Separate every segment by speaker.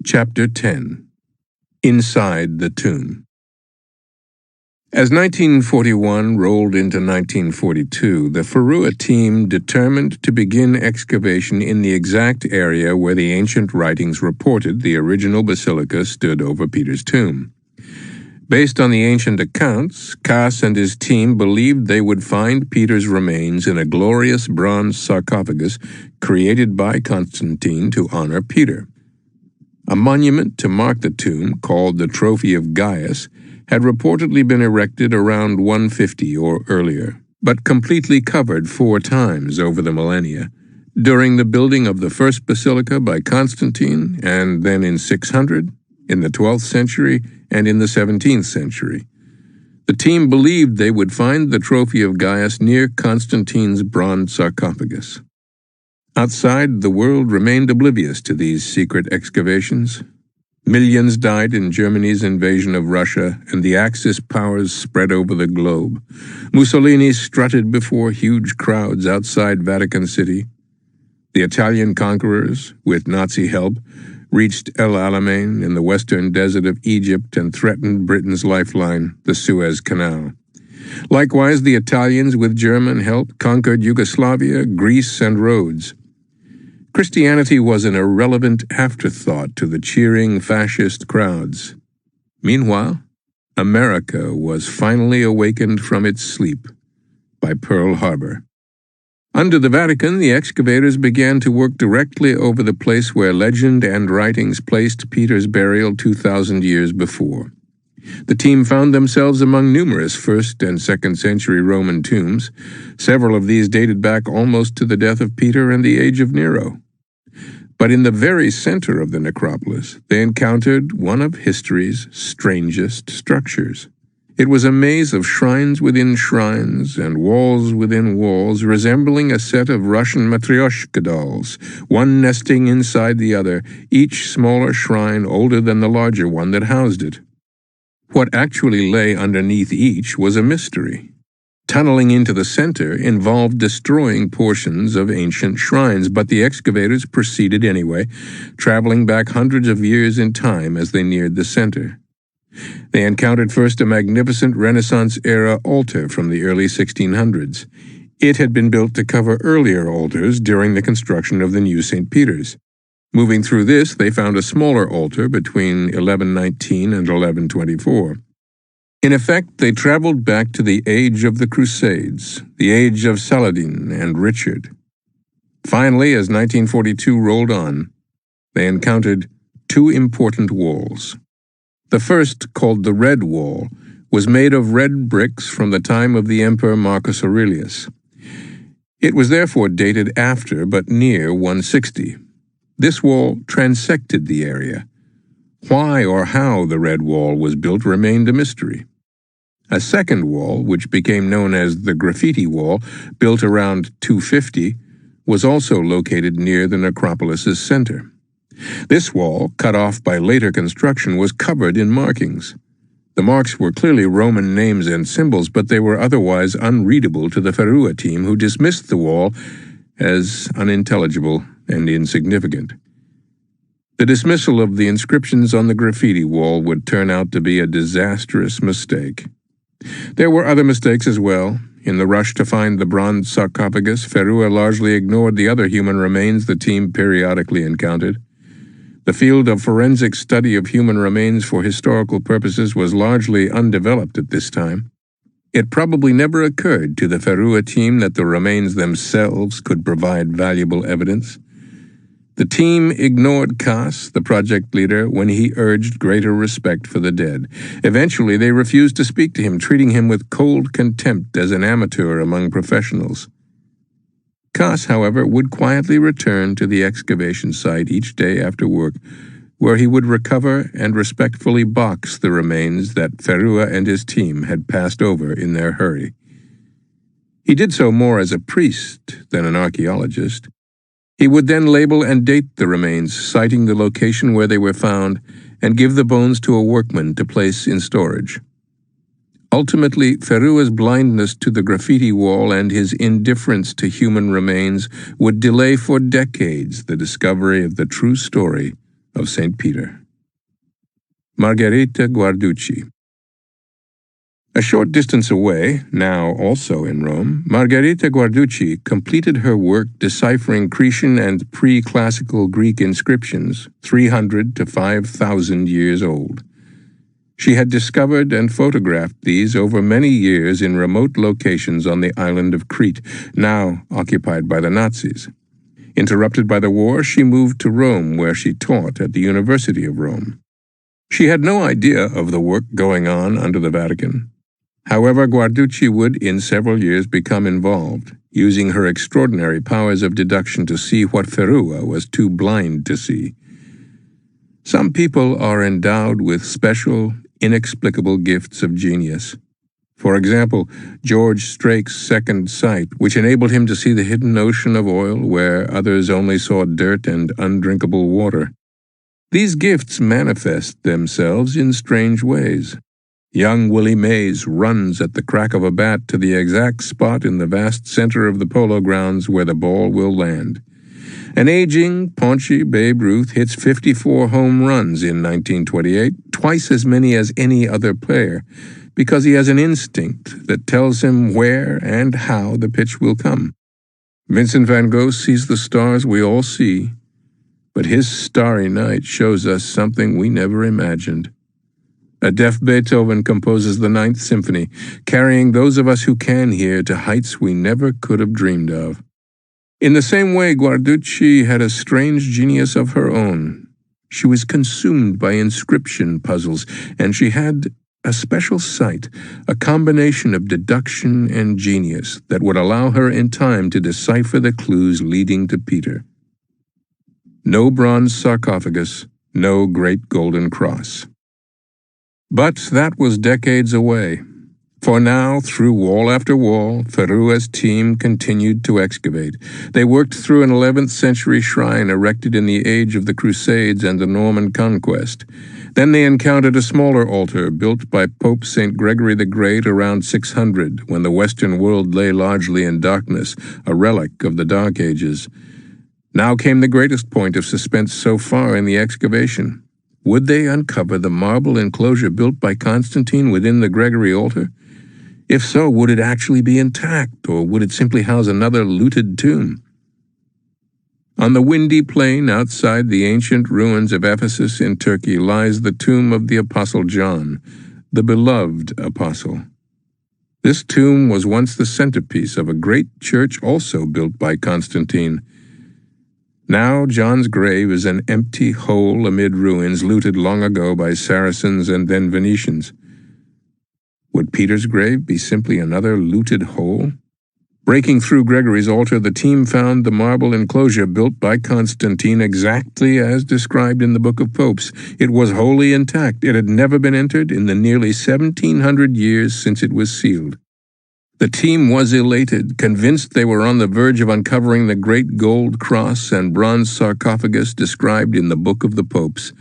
Speaker 1: Chapter 10. Inside the Tomb. As 1941 rolled into 1942, the Ferua team determined to begin excavation in the exact area where the ancient writings reported the original basilica stood over Peter's tomb. Based on the ancient accounts, Kas and his team believed they would find Peter's remains in a glorious bronze sarcophagus created by Constantine to honor Peter. A monument to mark the tomb, called the Trophy of Gaius, had reportedly been erected around 150 or earlier, but completely covered 4 times over the millennia, during the building of the first basilica by Constantine, and then in 600, in the 12th century, and in the 17th century. The team believed they would find the Trophy of Gaius near Constantine's bronze sarcophagus. Outside, the world remained oblivious to these secret excavations. Millions died in Germany's invasion of Russia, and the Axis powers spread over the globe. Mussolini strutted before huge crowds outside Vatican City. The Italian conquerors, with Nazi help, reached El Alamein in the western desert of Egypt and threatened Britain's lifeline, the Suez Canal. Likewise, the Italians, with German help, conquered Yugoslavia, Greece, and Rhodes. Christianity was an irrelevant afterthought to the cheering fascist crowds. Meanwhile, America was finally awakened from its sleep by Pearl Harbor. Under the Vatican, the excavators began to work directly over the place where legend and writings placed Peter's burial 2,000 years before. The team found themselves among numerous 1st and 2nd century Roman tombs. Several of these dated back almost to the death of Peter and the age of Nero. But in the very center of the necropolis, they encountered one of history's strangest structures. It was a maze of shrines within shrines and walls within walls, resembling a set of Russian matryoshka dolls, one nesting inside the other, each smaller shrine older than the larger one that housed it. What actually lay underneath each was a mystery. Tunneling into the center involved destroying portions of ancient shrines, but the excavators proceeded anyway, traveling back hundreds of years in time as they neared the center. They encountered first a magnificent Renaissance-era altar from the early 1600s. It had been built to cover earlier altars during the construction of the new St. Peter's. Moving through this, they found a smaller altar between 1119 and 1124. In effect, they traveled back to the age of the Crusades, the age of Saladin and Richard. Finally, as 1942 rolled on, they encountered 2 important walls. The first, called the Red Wall, was made of red bricks from the time of the Emperor Marcus Aurelius. It was therefore dated after but near 160. This wall transected the area. Why or how the Red Wall was built remained a mystery. A second wall, which became known as the Graffiti Wall, built around 250, was also located near the necropolis's center. This wall, cut off by later construction, was covered in markings. The marks were clearly Roman names and symbols, but they were otherwise unreadable to the Ferua team, who dismissed the wall as unintelligible and insignificant. The dismissal of the inscriptions on the graffiti wall would turn out to be a disastrous mistake. There were other mistakes as well. In the rush to find the bronze sarcophagus, Ferua largely ignored the other human remains the team periodically encountered. The field of forensic study of human remains for historical purposes was largely undeveloped at this time. It probably never occurred to the Ferua team that the remains themselves could provide valuable evidence. The team ignored Kas, the project leader, when he urged greater respect for the dead. Eventually, they refused to speak to him, treating him with cold contempt as an amateur among professionals. Kas, however, would quietly return to the excavation site each day after work, where he would recover and respectfully box the remains that Ferua and his team had passed over in their hurry. He did so more as a priest than an archaeologist. He would then label and date the remains, citing the location where they were found, and give the bones to a workman to place in storage. Ultimately, Ferua's blindness to the graffiti wall and his indifference to human remains would delay for decades the discovery of the true story of St. Peter. Margherita Guarducci. A short distance away, now also in Rome, Margherita Guarducci completed her work deciphering Cretan and pre-classical Greek inscriptions 300 to 5,000 years old. She had discovered and photographed these over many years in remote locations on the island of Crete, now occupied by the Nazis. Interrupted by the war, she moved to Rome, where she taught at the University of Rome. She had no idea of the work going on under the Vatican. However, Guarducci would, in several years, become involved, using her extraordinary powers of deduction to see what Ferrua was too blind to see. Some people are endowed with special, inexplicable gifts of genius. For example, George Strake's second sight, which enabled him to see the hidden ocean of oil where others only saw dirt and undrinkable water. These gifts manifest themselves in strange ways. Young Willie Mays runs at the crack of a bat to the exact spot in the vast center of the polo grounds where the ball will land. An aging, paunchy Babe Ruth hits 54 home runs in 1928, twice as many as any other player, because he has an instinct that tells him where and how the pitch will come. Vincent van Gogh sees the stars we all see, but his starry night shows us something we never imagined. A deaf Beethoven composes the Ninth Symphony, carrying those of us who can hear to heights we never could have dreamed of. In the same way, Guarducci had a strange genius of her own. She was consumed by inscription puzzles, and she had a special sight, a combination of deduction and genius that would allow her in time to decipher the clues leading to Peter. No bronze sarcophagus, no great golden cross. But that was decades away. For now, through wall after wall, Ferrua's team continued to excavate. They worked through an 11th century shrine erected in the age of the Crusades and the Norman conquest. Then they encountered a smaller altar built by Pope St. Gregory the Great around 600, when the Western world lay largely in darkness, a relic of the Dark Ages. Now came the greatest point of suspense so far in the excavation. Would they uncover the marble enclosure built by Constantine within the Gregory altar? If so, would it actually be intact, or would it simply house another looted tomb? On the windy plain outside the ancient ruins of Ephesus in Turkey lies the tomb of the Apostle John, the beloved apostle. This tomb was once the centerpiece of a great church also built by Constantine. Now John's grave is an empty hole amid ruins looted long ago by Saracens and then Venetians. Would Peter's grave be simply another looted hole? Breaking through Gregory's altar, the team found the marble enclosure built by Constantine exactly as described in the Book of Popes. It was wholly intact. It had never been entered in the nearly 1,700 years since it was sealed. The team was elated, convinced they were on the verge of uncovering the great gold cross and bronze sarcophagus described in the Book of the Popes.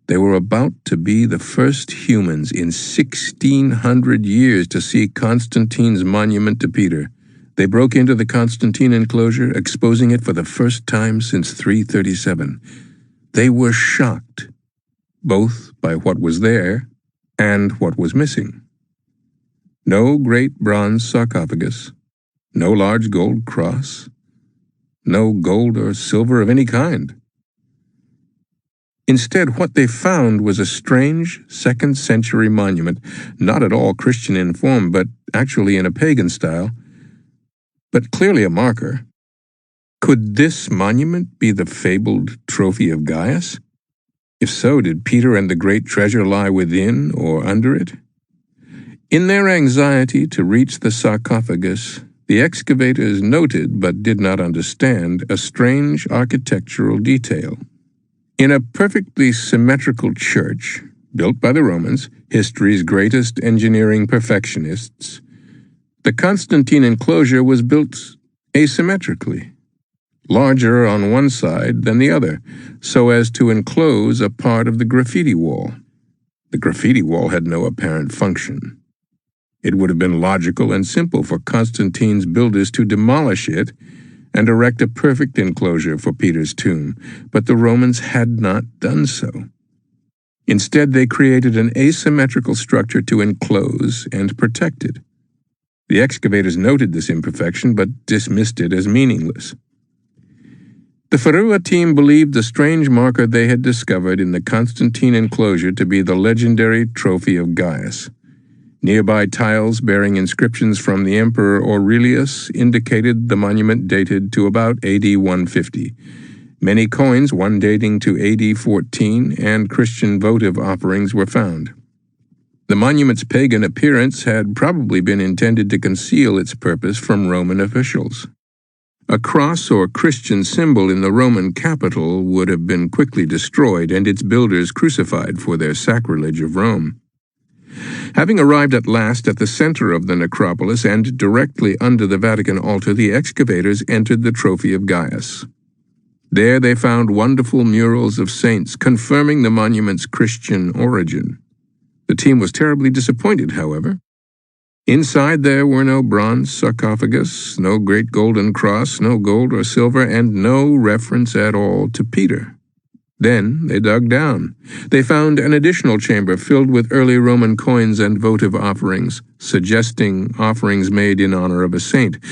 Speaker 1: They were about to be the first humans in 1,600 years to see Constantine's monument to Peter. They broke into the Constantine enclosure, exposing it for the first time since 337. They were shocked, both by what was there and what was missing. No great bronze sarcophagus, no large gold cross, no gold or silver of any kind. Instead, what they found was a strange 2nd century monument, not at all Christian in form, but actually in a pagan style, but clearly a marker. Could this monument be the fabled trophy of Gaius? If so, did Peter and the great treasure lie within or under it? In their anxiety to reach the sarcophagus, the excavators noted, but did not understand, a strange architectural detail. In a perfectly symmetrical church, built by the Romans, history's greatest engineering perfectionists, the Constantine enclosure was built asymmetrically, larger on one side than the other, so as to enclose a part of the graffiti wall. The graffiti wall had no apparent function. It would have been logical and simple for Constantine's builders to demolish it and erect a perfect enclosure for Peter's tomb, but the Romans had not done so. Instead, they created an asymmetrical structure to enclose and protect it. The excavators noted this imperfection but dismissed it as meaningless. The Ferua team believed the strange marker they had discovered in the Constantine enclosure to be the legendary trophy of Gaius. Nearby tiles bearing inscriptions from the Emperor Aurelius indicated the monument dated to about AD 150. Many coins, one dating to AD 14, and Christian votive offerings were found. The monument's pagan appearance had probably been intended to conceal its purpose from Roman officials. A cross or Christian symbol in the Roman capital would have been quickly destroyed and its builders crucified for their sacrilege of Rome. Having arrived at last at the center of the necropolis and directly under the Vatican altar, the excavators entered the trophy of Gaius. There they found wonderful murals of saints confirming the monument's Christian origin. The team was terribly disappointed, however. Inside there were no bronze sarcophagus, no great golden cross, no gold or silver, and no reference at all to Peter. Then they dug down. They found an additional chamber filled with early Roman coins and votive offerings, suggesting offerings made in honor of a saint.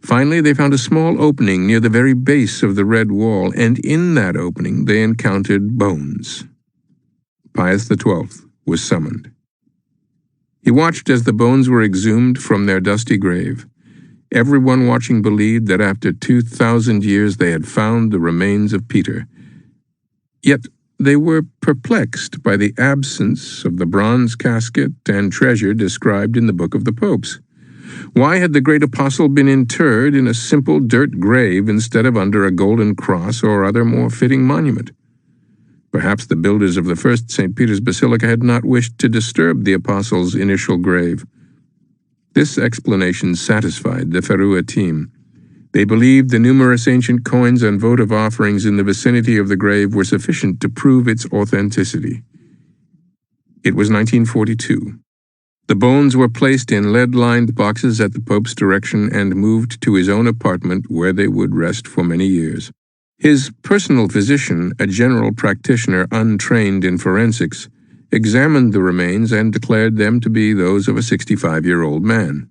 Speaker 1: Finally, they found a small opening near the very base of the red wall, and in that opening they encountered bones. Pius XII was summoned. He watched as the bones were exhumed from their dusty grave. Everyone watching believed that after 2,000 years they had found the remains of Peter. Yet they were perplexed by the absence of the bronze casket and treasure described in the Book of the Popes. Why had the great apostle been interred in a simple dirt grave instead of under a golden cross or other more fitting monument? Perhaps the builders of the first St. Peter's Basilica had not wished to disturb the apostle's initial grave. This explanation satisfied the Ferua team. They believed the numerous ancient coins and votive offerings in the vicinity of the grave were sufficient to prove its authenticity. It was 1942. The bones were placed in lead-lined boxes at the Pope's direction and moved to his own apartment where they would rest for many years. His personal physician, a general practitioner untrained in forensics, examined the remains and declared them to be those of a 65-year-old man.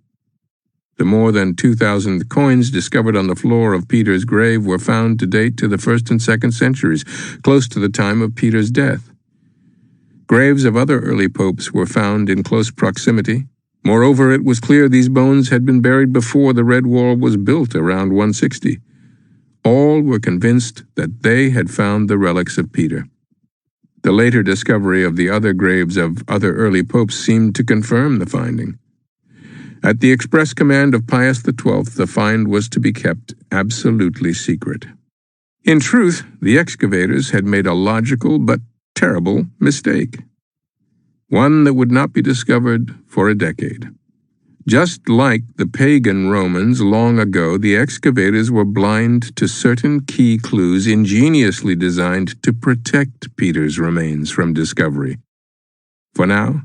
Speaker 1: The more than 2,000 coins discovered on the floor of Peter's grave were found to date to the 1st and 2nd centuries, close to the time of Peter's death. Graves of other early popes were found in close proximity. Moreover, it was clear these bones had been buried before the Red Wall was built around 160. All were convinced that they had found the relics of Peter. The later discovery of the other graves of other early popes seemed to confirm the finding. At the express command of Pius XII, the find was to be kept absolutely secret. In truth, the excavators had made a logical but terrible mistake. One that would not be discovered for a decade. Just like the pagan Romans long ago, the excavators were blind to certain key clues ingeniously designed to protect Peter's remains from discovery. For now,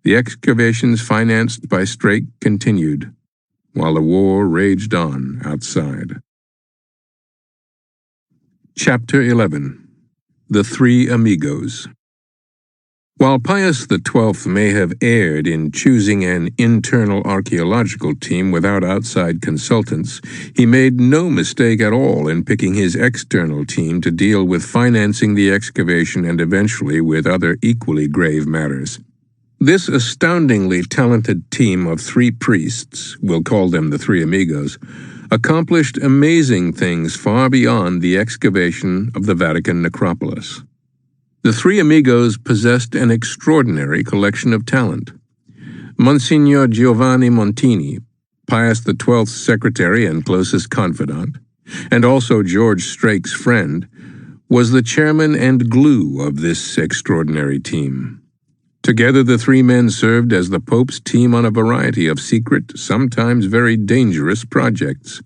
Speaker 1: the excavations financed by Strake continued, while the war raged on outside. Chapter 11. The Three Amigos. While Pius XII may have erred in choosing an internal archaeological team without outside consultants, he made no mistake at all in picking his external team to deal with financing the excavation and eventually with other equally grave matters. This astoundingly talented team of 3 priests, we'll call them the Three Amigos, accomplished amazing things far beyond the excavation of the Vatican necropolis. The Three Amigos possessed an extraordinary collection of talent. Monsignor Giovanni Montini, Pius XII's secretary and closest confidant, and also George Strake's friend, was the chairman and glue of this extraordinary team. Together, the 3 men served as the Pope's team on a variety of secret, sometimes very dangerous projects.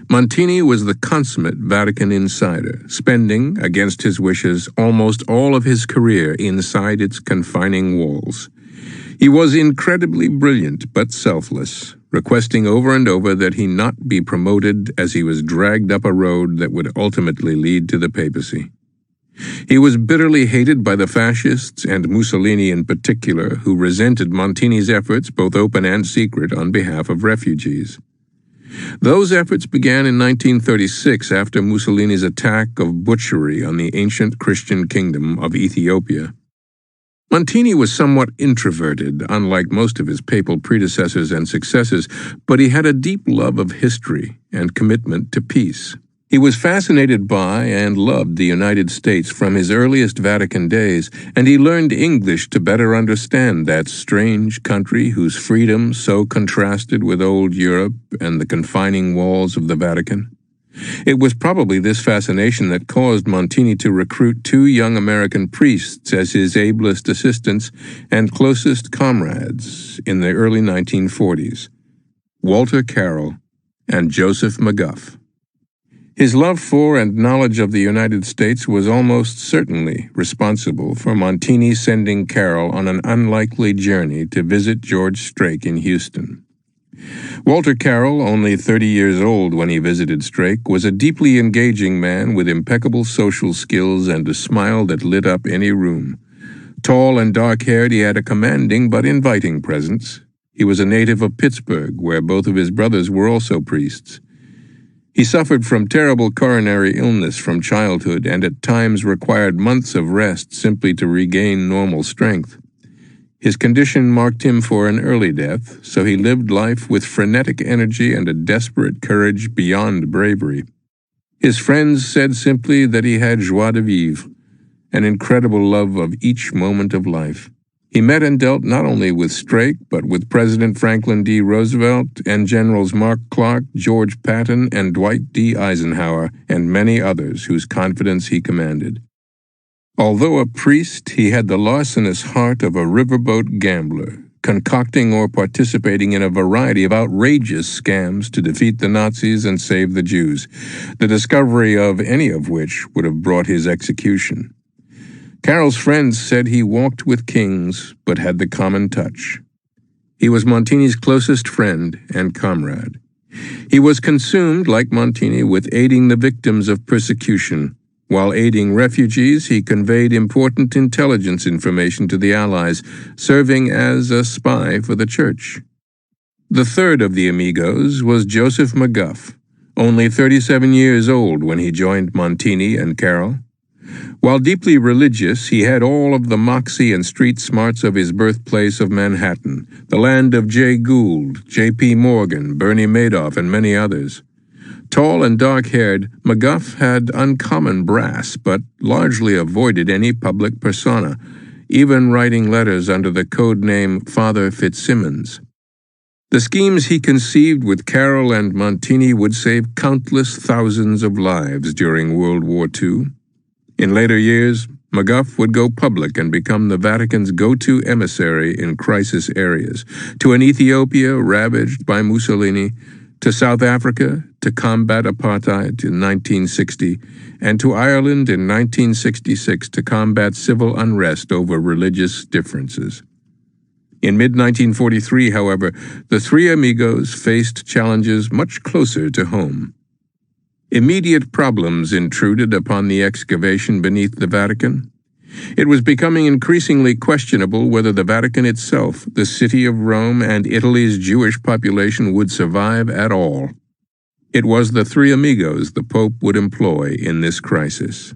Speaker 1: Montini was the consummate Vatican insider, spending, against his wishes, almost all of his career inside its confining walls. He was incredibly brilliant but selfless, requesting over and over that he not be promoted as he was dragged up a road that would ultimately lead to the papacy. He was bitterly hated by the fascists and Mussolini in particular, who resented Montini's efforts, both open and secret, on behalf of refugees. Those efforts began in 1936 after Mussolini's attack of butchery on the ancient Christian kingdom of Ethiopia. Montini was somewhat introverted, unlike most of his papal predecessors and successors, but he had a deep love of history and commitment to peace. He was fascinated by and loved the United States from his earliest Vatican days, and he learned English to better understand that strange country whose freedom so contrasted with old Europe and the confining walls of the Vatican. It was probably this fascination that caused Montini to recruit two young American priests as his ablest assistants and closest comrades in the early 1940s, Walter Carroll and Joseph McGuff. His love for and knowledge of the United States was almost certainly responsible for Montini sending Carroll on an unlikely journey to visit George Strake in Houston. Walter Carroll, only 30 years old when he visited Strake, was a deeply engaging man with impeccable social skills and a smile that lit up any room. Tall and dark-haired, he had a commanding but inviting presence. He was a native of Pittsburgh, where both of his brothers were also priests. He suffered from terrible coronary illness from childhood and at times required months of rest simply to regain normal strength. His condition marked him for an early death, so he lived life with frenetic energy and a desperate courage beyond bravery. His friends said simply that he had joie de vivre, an incredible love of each moment of life. He met and dealt not only with Strake, but with President Franklin D. Roosevelt and Generals Mark Clark, George Patton, and Dwight D. Eisenhower, and many others whose confidence he commanded. Although a priest, he had the larcenous heart of a riverboat gambler, concocting or participating in a variety of outrageous scams to defeat the Nazis and save the Jews, the discovery of any of which would have brought his execution. Carroll's friends said he walked with kings, but had the common touch. He was Montini's closest friend and comrade. He was consumed, like Montini, with aiding the victims of persecution. While aiding refugees, he conveyed important intelligence information to the Allies, serving as a spy for the Church. The third of the amigos was Joseph McGuff, only 37 years old when he joined Montini and Carroll. While deeply religious, he had all of the moxie and street smarts of his birthplace of Manhattan, the land of Jay Gould, J.P. Morgan, Bernie Madoff, and many others. Tall and dark-haired, McGuff had uncommon brass, but largely avoided any public persona, even writing letters under the code name Father Fitzsimmons. The schemes he conceived with Carroll and Montini would save countless thousands of lives during World War II. In later years, McGuff would go public and become the Vatican's go-to emissary in crisis areas, to an Ethiopia ravaged by Mussolini, to South Africa to combat apartheid in 1960, and to Ireland in 1966 to combat civil unrest over religious differences. In mid-1943, however, the three amigos faced challenges much closer to home. Immediate problems intruded upon the excavation beneath the Vatican. It was becoming increasingly questionable whether the Vatican itself, the city of Rome, and Italy's Jewish population would survive at all. It was the three amigos the Pope would employ in this crisis.